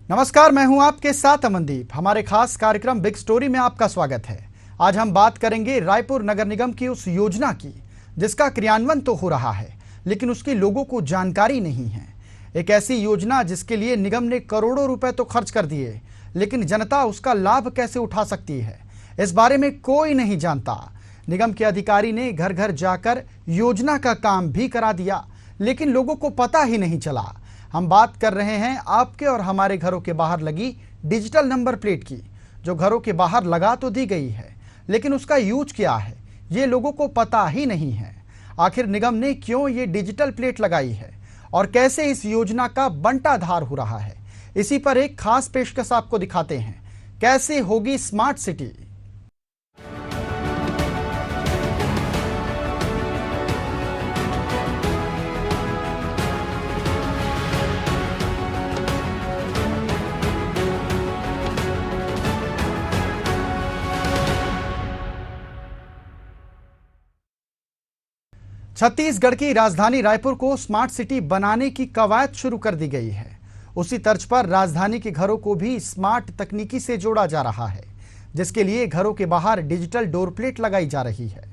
नमस्कार, मैं हूं आपके साथ अमनदीप। हमारे खास कार्यक्रम बिग स्टोरी में आपका स्वागत है। आज हम बात करेंगे रायपुर नगर निगम की उस योजना की जिसका क्रियान्वयन तो हो रहा है लेकिन उसकी लोगों को जानकारी नहीं है। एक ऐसी योजना जिसके लिए निगम ने करोड़ों रुपए तो खर्च कर दिए लेकिन जनता उसका लाभ कैसे उठा सकती है, इस बारे में कोई नहीं जानता। निगम के अधिकारी ने घर घर जाकर योजना का काम भी करा दिया लेकिन लोगों को पता ही नहीं चला। हम बात कर रहे हैं आपके और हमारे घरों के बाहर लगी डिजिटल नंबर प्लेट की, जो घरों के बाहर लगा तो दी गई है लेकिन उसका यूज क्या है ये लोगों को पता ही नहीं है। आखिर निगम ने क्यों ये डिजिटल प्लेट लगाई है और कैसे इस योजना का बंटाधार हो रहा है, इसी पर एक खास पेशकश आपको दिखाते हैं। कैसे होगी स्मार्ट सिटी। 'छत्तीसगढ़ की राजधानी रायपुर को स्मार्ट सिटी बनाने की कवायद शुरू कर दी गई है। उसी तर्ज पर राजधानी के घरों को भी स्मार्ट तकनीकी से जोड़ा जा रहा है, जिसके लिए घरों के बाहर डिजिटल डोर प्लेट लगाई जा रही है।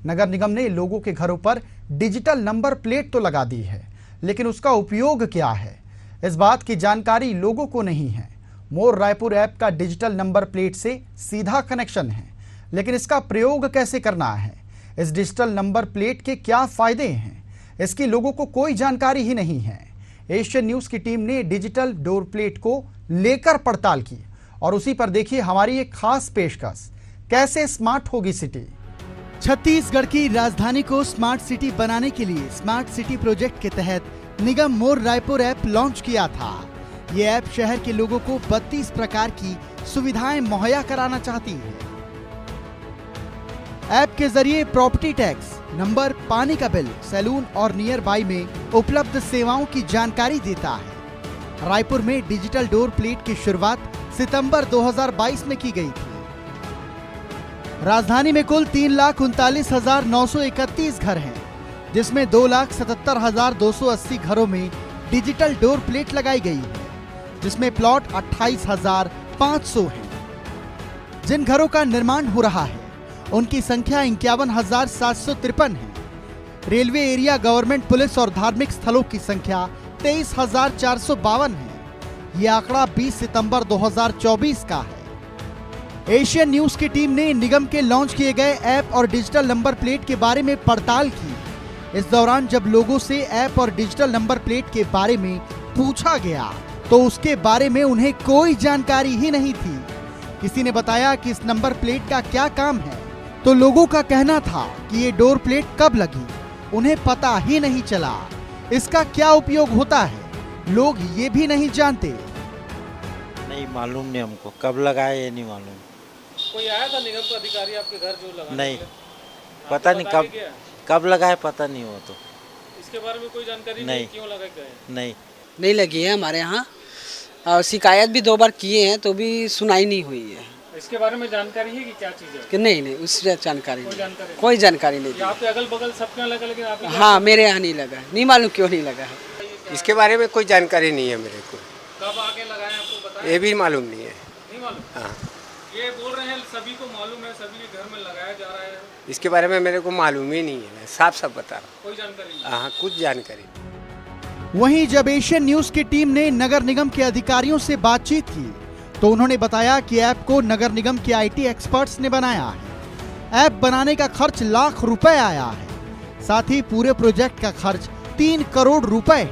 नगर निगम ने लोगों के घरों पर डिजिटल नंबर प्लेट तो लगा दी है लेकिन उसका उपयोग क्या है, इस बात की जानकारी लोगों को नहीं है। मोर रायपुर ऐप का डिजिटल नंबर प्लेट से सीधा कनेक्शन है लेकिन इसका प्रयोग कैसे करना है, इस डिजिटल नंबर प्लेट के क्या फायदे हैं, इसकी लोगों को कोई जानकारी ही नहीं है। एशियन न्यूज की टीम ने डिजिटल डोर प्लेट को लेकर पड़ताल की और उसी पर देखिए हमारी एक खास पेशकश। कैसे स्मार्ट होगी सिटी। छत्तीसगढ़ की राजधानी को स्मार्ट सिटी बनाने के लिए स्मार्ट सिटी प्रोजेक्ट के तहत निगम मोर रायपुर ऐप लॉन्च किया था। ये ऐप शहर के लोगों को 32 प्रकार की सुविधाएं मुहैया कराना चाहती है। ऐप के जरिए प्रॉपर्टी टैक्स नंबर, पानी का बिल, सैलून और नियर बाई में उपलब्ध सेवाओं की जानकारी देता है। रायपुर में डिजिटल डोर प्लेट की शुरुआत सितंबर 2022 में की गई थी। राजधानी में कुल 3,39,931 घर हैं, जिसमें 2,77,280 घरों में डिजिटल डोर प्लेट लगाई गई है, जिसमें प्लॉट 28,500 हैं। जिन घरों का निर्माण हो रहा है उनकी संख्या 51,753 है। रेलवे एरिया, गवर्नमेंट, पुलिस और धार्मिक स्थलों की संख्या 23,452 है। यह आंकड़ा 20 सितंबर 2024 का है। एशियन न्यूज की टीम ने निगम के लॉन्च किए गए ऐप और डिजिटल नंबर प्लेट के बारे में पड़ताल की। इस दौरान जब लोगों से ऐप और डिजिटल नंबर प्लेट के बारे में पूछा गया तो उसके बारे में उन्हें कोई जानकारी ही नहीं थी। किसी ने बताया कि इस नंबर प्लेट का क्या काम है तो लोगों का कहना था कि ये डोर प्लेट कब लगी उन्हें पता ही नहीं चला। इसका क्या उपयोग होता है लोग ये भी नहीं जानते। नहीं मालूम नहीं, हमको कब लगाया ये नहीं मालूम। कोई आया था निगम का अधिकारी आपके घर जो लगा? नहीं, पता नहीं कब लगाया, पता नहीं हो। तो इसके बारे में कोई जानकारी नहीं, क्यों लगा गए? नहीं लगी है हमारे यहाँ। शिकायत भी 2 बार किए हैं तो भी सुनाई नहीं हुई है। इसके बारे में जानकारी है कि क्या चीज़ है? कि नहीं उससे जानकारी कोई जानकारी नहीं। आपके अगल बगल सबके यहाँ लगा लेकिन आप? हाँ, मेरे यहाँ नहीं लगा, नहीं मालूम क्यों नहीं लगा है। इसके बारे में कोई जानकारी नहीं है मेरे को। कब आके लगाए आपको पता है? ये भी मालूम नहीं है। नहीं मालूम? हाँ, ये बोल रहे हैं सभी को मालूम है, सभी के घर में लगाया जा रहा है। इसके बारे में मेरे को मालूम ही नहीं है, मैं साफ साफ बता रहा हूँ। कोई जानकारी नहीं? हाँ, कुछ जानकारी। वहीं जब एशियन न्यूज की टीम ने नगर निगम के अधिकारियों से बातचीत की तो उन्होंने बताया कि ऐप को नगर निगम के आईटी एक्सपर्ट्स ने बनाया है। ऐप बनाने का खर्च लाख रुपए आया है, साथ ही पूरे प्रोजेक्ट का खर्च 3 करोड़ रुपए है।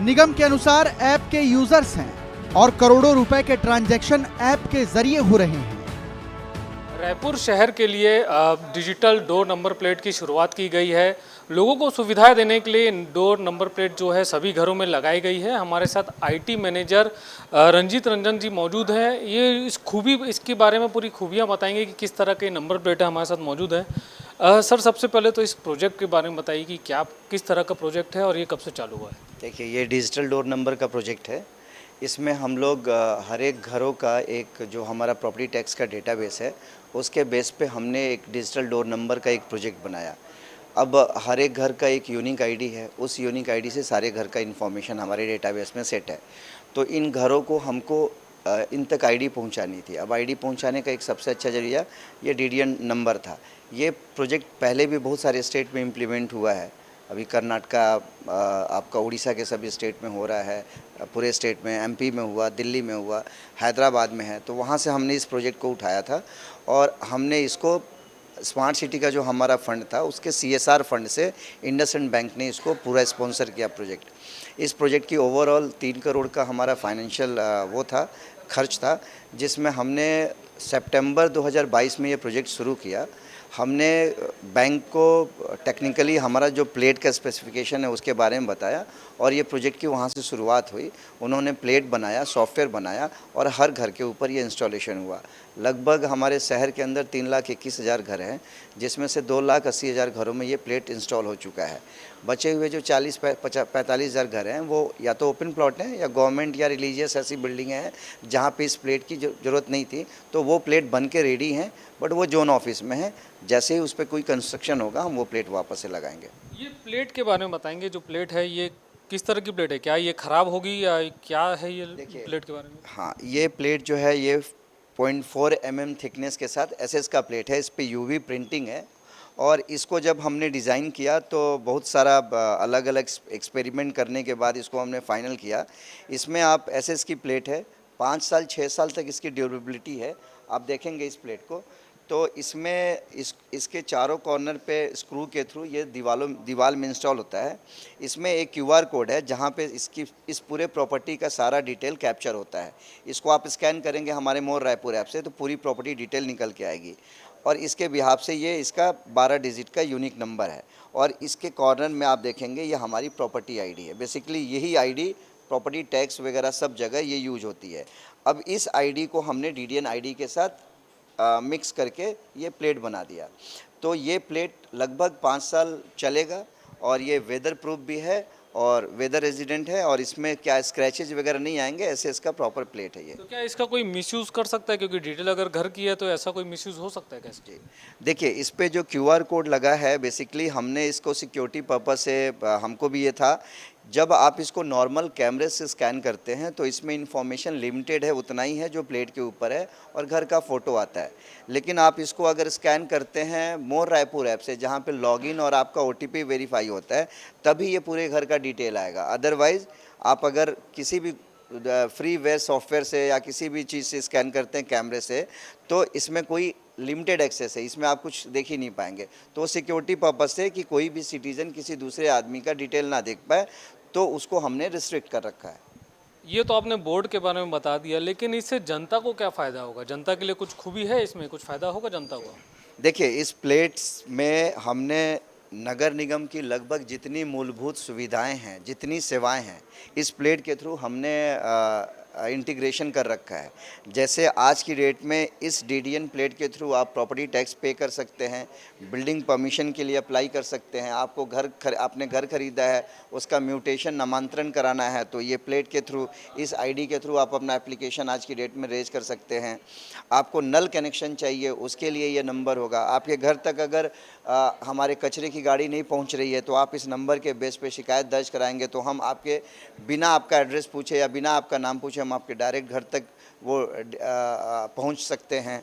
निगम के अनुसार ऐप के यूजर्स हैं और करोड़ों रुपए के ट्रांजैक्शन ऐप के जरिए हो रहे हैं। रायपुर शहर के लिए डिजिटल डोर नंबर प्लेट की शुरुआत की गई है। लोगों को सुविधाएं देने के लिए डोर नंबर प्लेट जो है सभी घरों में लगाई गई है। हमारे साथ आईटी मैनेजर रंजीत रंजन जी मौजूद हैं। ये इसके बारे में पूरी खूबियां बताएंगे कि किस तरह के नंबर प्लेट हमारे साथ मौजूद है। सर, सबसे पहले तो इस प्रोजेक्ट के बारे में बताइए कि किस तरह का प्रोजेक्ट है और ये कब से चालू हुआ है? देखिए, ये डिजिटल डोर नंबर का प्रोजेक्ट है। इसमें हम लोग हर एक घरों का एक जो हमारा प्रॉपर्टी टैक्स का डेटाबेस है उसके बेस पे हमने एक डिजिटल डोर नंबर का एक प्रोजेक्ट बनाया। अब हर एक घर का एक यूनिक आईडी है, उस यूनिक आईडी से सारे घर का इन्फॉर्मेशन हमारे डेटाबेस में सेट है। तो इन घरों को हमको इन तक आईडी पहुंचानी थी। अब आईडी पहुंचाने का एक सबसे अच्छा जरिया ये डीडीएन नंबर था। ये प्रोजेक्ट पहले भी बहुत सारे स्टेट में इम्प्लीमेंट हुआ है। अभी कर्नाटका, आपका उड़ीसा के सभी स्टेट में हो रहा है, पूरे स्टेट में, एमपी में हुआ, दिल्ली में हुआ, हैदराबाद में है। तो वहाँ से हमने इस प्रोजेक्ट को उठाया था और हमने इसको स्मार्ट सिटी का जो हमारा फंड था उसके CSR फंड से इंडसइंड बैंक ने इसको पूरा स्पॉन्सर किया प्रोजेक्ट। इस प्रोजेक्ट की ओवरऑल 3 करोड़ का हमारा फाइनेंशियल वो था, खर्च था, जिसमें हमने सितंबर 2022 में ये प्रोजेक्ट शुरू किया। हमने बैंक को टेक्निकली हमारा जो प्लेट का स्पेसिफिकेशन है उसके बारे में बताया और ये प्रोजेक्ट की वहाँ से शुरुआत हुई। उन्होंने प्लेट बनाया, सॉफ्टवेयर बनाया और हर घर के ऊपर ये इंस्टॉलेशन हुआ। लगभग हमारे शहर के अंदर 3,21,000 घर हैं, जिसमें से 2,80,000 घरों में ये प्लेट इंस्टॉल हो चुका है। बचे हुए जो 45,000 घर हैं वो या तो ओपन प्लॉट हैं या गवर्नमेंट या रिलीजियस ऐसी बिल्डिंगें हैं जहाँ पे इस प्लेट की ज़रूरत नहीं थी, तो वो प्लेट बन के रेडी हैं, बट वो जोन ऑफिस में है। जैसे ही उस पर कोई कंस्ट्रक्शन होगा हम वो प्लेट वापस से लगाएंगे। ये प्लेट के बारे में बताएंगे, जो प्लेट है ये किस तरह की प्लेट है, क्या ये ख़राब होगी या क्या है ये प्लेट के बारे में? हाँ, ये प्लेट जो है ये 0.4 mm थिकनेस के साथ SS का प्लेट है। इस पे UV प्रिंटिंग है और इसको जब हमने डिज़ाइन किया तो बहुत सारा अलग अलग एक्सपेरिमेंट करने के बाद इसको हमने फाइनल किया। इसमें आप SS की प्लेट है, 5 साल 6 साल तक इसकी ड्यूरेबिलिटी है। आप देखेंगे इस प्लेट को तो इसमें इसके चारों कॉर्नर पे स्क्रू के थ्रू ये दीवार में इंस्टॉल होता है। इसमें एक QR कोड है जहाँ पे इस पूरे प्रॉपर्टी का सारा डिटेल कैप्चर होता है। इसको आप स्कैन करेंगे हमारे मोर रायपुर ऐप से तो पूरी प्रॉपर्टी डिटेल निकल के आएगी और इसके बिहाफ से ये इसका 12 डिजिट का यूनिक नंबर है और इसके कॉर्नर में आप देखेंगे ये हमारी प्रॉपर्टी ID है। बेसिकली यही ID प्रॉपर्टी टैक्स वगैरह सब जगह ये यूज होती है। अब इस ID को हमने DDN ID के साथ मिक्स करके ये प्लेट बना दिया। तो ये प्लेट लगभग 5 साल चलेगा और ये वेदर प्रूफ भी है और वेदर रेजिडेंट है और इसमें क्या स्क्रैचेज वगैरह नहीं आएंगे, ऐसे इसका प्रॉपर प्लेट है ये। तो क्या इसका कोई मिसयूज़ कर सकता है, क्योंकि डिटेल अगर घर की है तो ऐसा कोई मिसयूज़ हो सकता है कैसे? जी देखिए, इस पे जो QR कोड लगा है बेसिकली हमने इसको सिक्योरिटी पर्पस से, हमको भी ये था, जब आप इसको नॉर्मल कैमरे से स्कैन करते हैं तो इसमें इंफॉर्मेशन लिमिटेड है, उतना ही है जो प्लेट के ऊपर है और घर का फ़ोटो आता है। लेकिन आप इसको अगर स्कैन करते हैं मोर रायपुर ऐप से जहाँ पे लॉगिन और आपका OTP वेरीफाई होता है तभी ये पूरे घर का डिटेल आएगा। अदरवाइज़ आप अगर किसी भी फ्रीवेयर सॉफ्टवेयर से या किसी भी चीज़ से स्कैन करते हैं कैमरे से तो इसमें कोई लिमिटेड एक्सेस है, इसमें आप कुछ देख ही नहीं पाएंगे। तो सिक्योरिटी पर्पस से कि कोई भी सिटीज़न किसी दूसरे आदमी का डिटेल ना देख पाए तो उसको हमने रिस्ट्रिक्ट कर रखा है। ये तो आपने बोर्ड के बारे में बता दिया, लेकिन इससे जनता को क्या फ़ायदा होगा? जनता के लिए कुछ खूबी है इसमें, कुछ फ़ायदा होगा जनता को? देखिए, इस प्लेट्स में हमने नगर निगम की लगभग जितनी मूलभूत सुविधाएं हैं, जितनी सेवाएं हैं, इस प्लेट के थ्रू हमने इंटीग्रेशन कर रखा है। जैसे आज की डेट में इस DDN प्लेट के थ्रू आप प्रॉपर्टी टैक्स पे कर सकते हैं, बिल्डिंग परमिशन के लिए अप्लाई कर सकते हैं, आपको आपने घर खरीदा है उसका म्यूटेशन नामांतरण कराना है तो ये प्लेट के थ्रू, इस ID के थ्रू आप अपना एप्लीकेशन आज की डेट में रेज कर सकते हैं। आपको नल कनेक्शन चाहिए उसके लिए ये नंबर होगा। आपके घर तक अगर हमारे कचरे की गाड़ी नहीं पहुंच रही है तो आप इस नंबर के बेस पे शिकायत दर्ज कराएंगे तो हम आपके बिना आपका एड्रेस पूछे या बिना आपका नाम पूछे हम आपके डायरेक्ट घर तक वो पहुंच सकते हैं।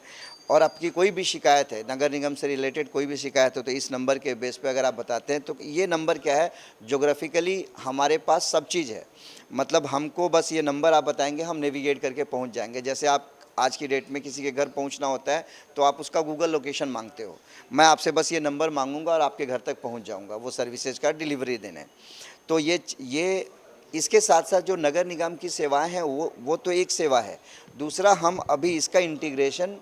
और आपकी कोई भी शिकायत है, नगर निगम से रिलेटेड कोई भी शिकायत हो तो इस नंबर के बेस पे अगर आप बताते हैं तो ये नंबर क्या है, ज्योग्राफिकली हमारे पास सब चीज़ है। मतलब हमको बस ये नंबर आप बताएंगे हम नेविगेट करके पहुंच जाएंगे। जैसे आप आज की डेट में किसी के घर पहुंचना होता है तो आप उसका गूगल लोकेशन मांगते हो, मैं आपसे बस ये नंबर मांगूंगा और आपके घर तक पहुंच जाऊंगा वो सर्विसेज का डिलीवरी देने। तो ये इसके साथ साथ जो नगर निगम की सेवाएं हैं वो तो एक सेवा है। दूसरा, हम अभी इसका इंटीग्रेशन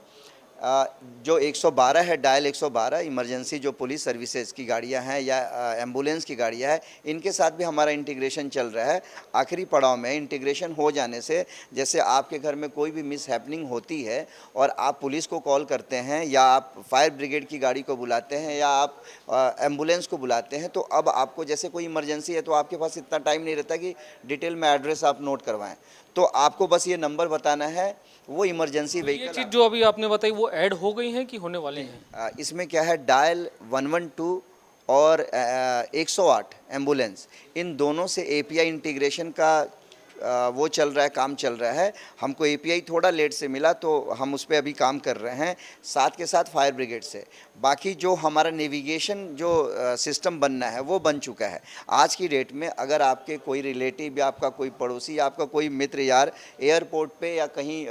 जो 112 है, डायल 112 इमरजेंसी जो पुलिस सर्विसेज की गाड़ियां हैं या एम्बुलेंस की गाड़ियां हैं, इनके साथ भी हमारा इंटीग्रेशन चल रहा है। आखिरी पड़ाव में इंटीग्रेशन हो जाने से जैसे आपके घर में कोई भी मिस हैपनिंग होती है और आप पुलिस को कॉल करते हैं या आप फायर ब्रिगेड की गाड़ी को बुलाते हैं या आप एम्बुलेंस को बुलाते हैं तो अब आपको जैसे कोई इमरजेंसी है तो आपके पास इतना टाइम नहीं रहता कि डिटेल में एड्रेस आप नोट करवाएं, तो आपको बस ये नंबर बताना है, वो इमरजेंसी व्हीकल। ये चीज़ जो अभी आपने बताई वो ऐड हो गई है कि होने वाली है? इसमें क्या है, डायल 112 और 108 एम्बुलेंस, इन दोनों से API इंटीग्रेशन का वो चल रहा है, काम चल रहा है। हमको एपीआई थोड़ा लेट से मिला तो हम उस पर अभी काम कर रहे हैं, साथ के साथ फायर ब्रिगेड से। बाकी जो हमारा नेविगेशन जो सिस्टम बनना है वो बन चुका है। आज की डेट में अगर आपके कोई रिलेटिव या आपका कोई पड़ोसी या आपका कोई मित्र यार एयरपोर्ट पे या कहीं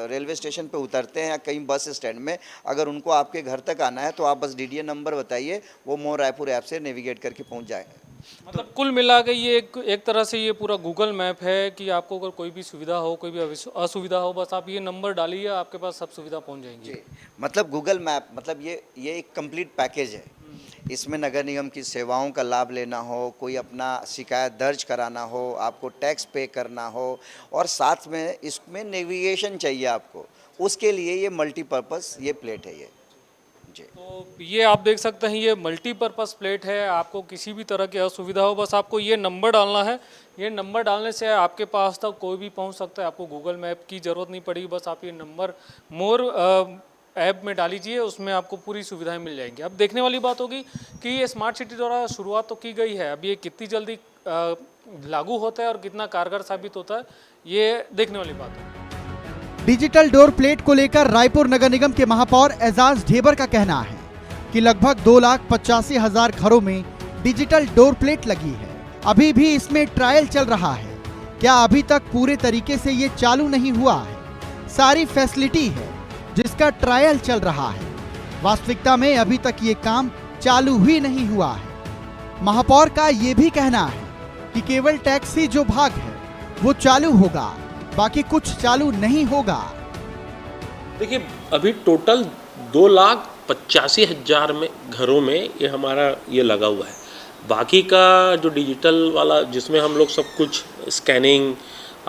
रेलवे स्टेशन पे उतरते हैं या कहीं बस स्टैंड में, अगर उनको आपके घर तक आना है तो आप बस डीडीए नंबर बताइए, वो मोर रायपुर ऐप से नेविगेट करके पहुंच जाएगा। मतलब कुल मिला के ये एक तरह से ये पूरा गूगल मैप है कि आपको अगर कोई भी सुविधा हो, कोई भी असुविधा हो, बस आप ये नंबर डालिए, आपके पास सब सुविधा पहुंच जाएंगी। जी, मतलब गूगल मैप मतलब ये एक कंप्लीट पैकेज है। इसमें नगर निगम की सेवाओं का लाभ लेना हो, कोई अपना शिकायत दर्ज कराना हो, आपको टैक्स पे करना हो, और साथ में इसमें नेविगेशन चाहिए आपको, उसके लिए ये मल्टीपर्पज़ ये प्लेट है ये। जी, तो ये आप देख सकते हैं, ये मल्टीपर्पज़ प्लेट है। आपको किसी भी तरह की असुविधा हो, बस आपको ये नंबर डालना है। ये नंबर डालने से आपके पास तक कोई भी पहुंच सकता है, आपको गूगल मैप की ज़रूरत नहीं पड़ेगी। बस आप ये नंबर मोर ऐप में डालीजिए, उसमें आपको पूरी सुविधाएं मिल जाएंगी। अब देखने वाली बात होगी कि ये स्मार्ट सिटी द्वारा शुरुआत तो की गई है, अब ये कितनी जल्दी लागू होता है और कितना कारगर साबित होता है, ये देखने वाली बात है। डिजिटल डोर प्लेट को लेकर रायपुर नगर निगम के महापौर एजाज ढेबर का कहना है कि लगभग 2,85,000 घरों में डिजिटल डोर प्लेट लगी है। अभी भी इसमें ट्रायल चल रहा है। क्या अभी तक पूरे तरीके से ये चालू नहीं हुआ है? सारी फैसिलिटी है जिसका ट्रायल चल रहा है। वास्तविकता में अभी तक ये काम चालू ही नहीं हुआ है। महापौर का ये भी कहना है कि केवल टैक्सी जो भाग है वो चालू होगा, बाकी कुछ चालू नहीं होगा। देखिए, अभी टोटल 2,85,000 में घरों में ये हमारा ये लगा हुआ है। बाकी का जो डिजिटल वाला जिसमें हम लोग सब कुछ स्कैनिंग,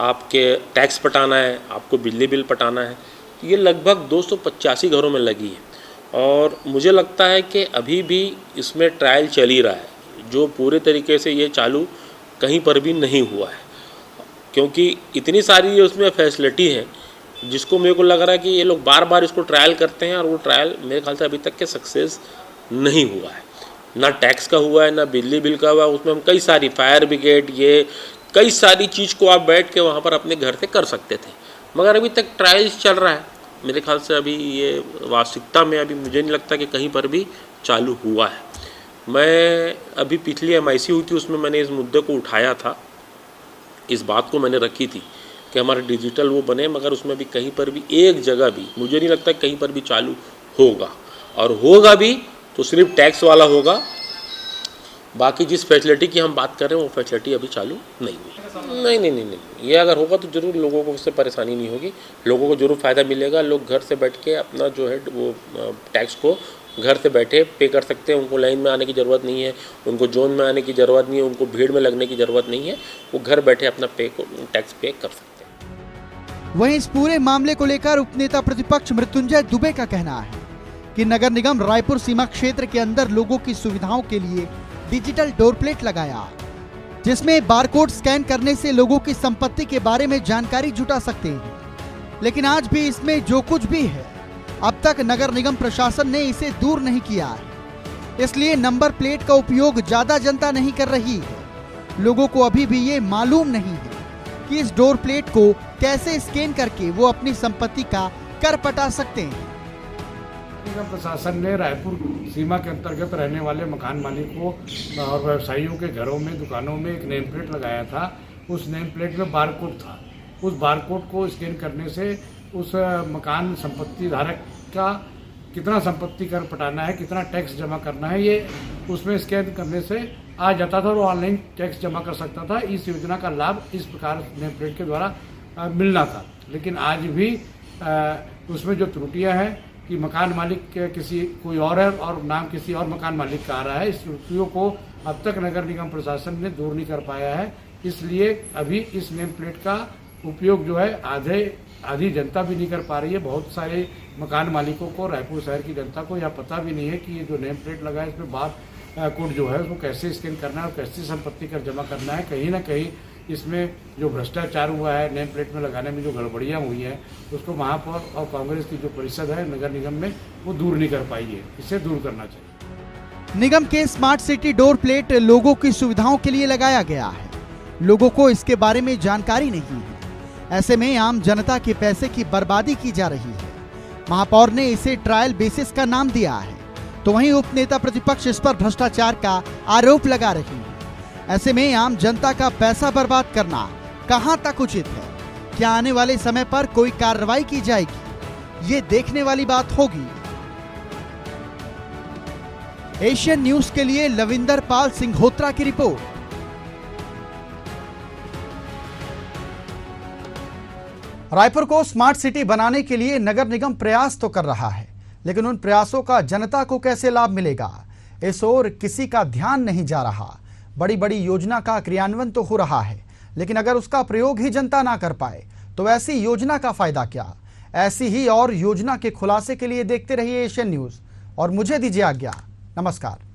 आपके टैक्स पटाना है, आपको बिजली बिल पटाना है, ये लगभग 285 घरों में लगी है। और मुझे लगता है कि अभी भी इसमें ट्रायल चल ही रहा है, जो पूरे तरीके से ये चालू कहीं पर भी नहीं हुआ है, क्योंकि इतनी सारी उसमें फैसिलिटी है जिसको मेरे को लग रहा है कि ये लोग बार बार इसको ट्रायल करते हैं और वो ट्रायल मेरे ख्याल से अभी तक के सक्सेस नहीं हुआ है। ना टैक्स का हुआ है, ना बिजली बिल का हुआ। उसमें हम कई सारी फायर ब्रिगेड, ये कई सारी चीज़ को आप बैठ के वहाँ पर अपने घर से कर सकते थे, मगर अभी तक ट्रायल्स चल रहा है। मेरे ख्याल से अभी ये वास्तविकता में अभी मुझे नहीं लगता कि कहीं पर भी चालू हुआ है। मैं अभी पिछली MIC हुई थी, उसमें मैंने इस मुद्दे को उठाया था, इस बात को मैंने रखी थी कि हमारा डिजिटल वो बने, मगर उसमें भी कहीं पर भी एक जगह भी मुझे नहीं लगता कहीं पर भी चालू होगा, और होगा भी तो सिर्फ टैक्स वाला होगा। बाकी जिस फैसिलिटी की हम बात कर रहे हैं वो फैसिलिटी अभी चालू नहीं हुई। नहीं, ये अगर होगा तो ज़रूर लोगों को उससे परेशानी नहीं होगी, लोगों को ज़रूर फ़ायदा मिलेगा। लोग घर से बैठ के अपना जो है वो टैक्स को घर से बैठे पे कर सकते हैं। उनको लाइन में आने की ज़रूरत नहीं है, उनको जोन में आने की ज़रूरत नहीं है, उनको भीड़ में लगने की ज़रूरत नहीं है। वो घर बैठे अपना टैक्स पे कर सकते हैं। वहीं इस पूरे मामले को लेकर उपनेता प्रतिपक्ष मृत्युंजय दुबे का कहना है कि नगर निगम रायपुर सीमा क्षेत्र के अंदर लोगों की सुविधाओं के लिए डिजिटल डोर प्लेट लगाया, जिसमें बारकोड स्कैन करने से लोगों की संपत्ति के बारे में जानकारी जुटा सकते हैं। लेकिन आज भी इसमें जो कुछ भी है, अब तक नगर निगम प्रशासन ने इसे दूर नहीं किया है। इसलिए नंबर प्लेट का उपयोग ज्यादा जनता नहीं कर रही है। लोगों को अभी भी ये मालूम नहीं है कि इस डोर प्लेट को कैसे स्कैन करके वो अपनी संपत्ति का कर पटा सकते हैं। निगम प्रशासन ने रायपुर सीमा के अंतर्गत रहने वाले मकान मालिकों और व्यवसायियों के घरों में, दुकानों में एक नेम प्लेट लगाया था। उस नेम प्लेट में बारकोड था। उस बारकोड को स्कैन करने से उस मकान संपत्ति धारक का कितना संपत्ति कर पटाना है, कितना टैक्स जमा करना है, ये उसमें स्कैन करने से आ जाता था और ऑनलाइन टैक्स जमा कर सकता था। इस योजना का लाभ इस प्रकार नेम प्लेट के द्वारा मिलना था। लेकिन आज भी उसमें जो त्रुटियां हैं कि मकान मालिक किसी कोई और है और नाम किसी और मकान मालिक का आ रहा है, इस त्रुटियों को अब तक नगर निगम प्रशासन ने दूर नहीं कर पाया है। इसलिए अभी इस नेम प्लेट का उपयोग जो है आधी जनता भी नहीं कर पा रही है। बहुत सारे मकान मालिकों को, रायपुर शहर की जनता को यह पता भी नहीं है कि ये जो नेम प्लेट लगा है इसमें बार कोड जो है उसको कैसे स्कैन करना है और कैसे संपत्ति कर जमा करना है। कहीं ना कहीं इसमें जो भ्रष्टाचार हुआ है, नेम प्लेट में लगाने में जो गड़बड़ियाँ हुई हैं, उसको महापौर और कांग्रेस की जो परिषद है नगर निगम में, वो दूर नहीं कर पाई है। इसे दूर करना चाहिए। निगम के स्मार्ट सिटी डोर प्लेट लोगों की सुविधाओं के लिए लगाया गया है। लोगों को इसके बारे में जानकारी नहीं है। ऐसे में आम जनता के पैसे की बर्बादी की जा रही है। महापौर ने इसे ट्रायल बेसिस का नाम दिया है, तो वहीं उपनेता प्रतिपक्ष इस पर भ्रष्टाचार का आरोप लगा रही है। ऐसे में आम जनता का पैसा बर्बाद करना कहां तक उचित है? क्या आने वाले समय पर कोई कार्रवाई की जाएगी? ये देखने वाली बात होगी। एशियन न्यूज के लिए लविंदर पाल सिंघोत्रा की रिपोर्ट। रायपुर को स्मार्ट सिटी बनाने के लिए नगर निगम प्रयास तो कर रहा है, लेकिन उन प्रयासों का जनता को कैसे लाभ मिलेगा, इस ओर किसी का ध्यान नहीं जा रहा। बड़ी बड़ी योजना का क्रियान्वयन तो हो रहा है, लेकिन अगर उसका प्रयोग ही जनता ना कर पाए तो ऐसी योजना का फायदा क्या? ऐसी ही और योजना के खुलासे के लिए देखते रहिए एशियन न्यूज और मुझे दीजिए आज्ञा। नमस्कार।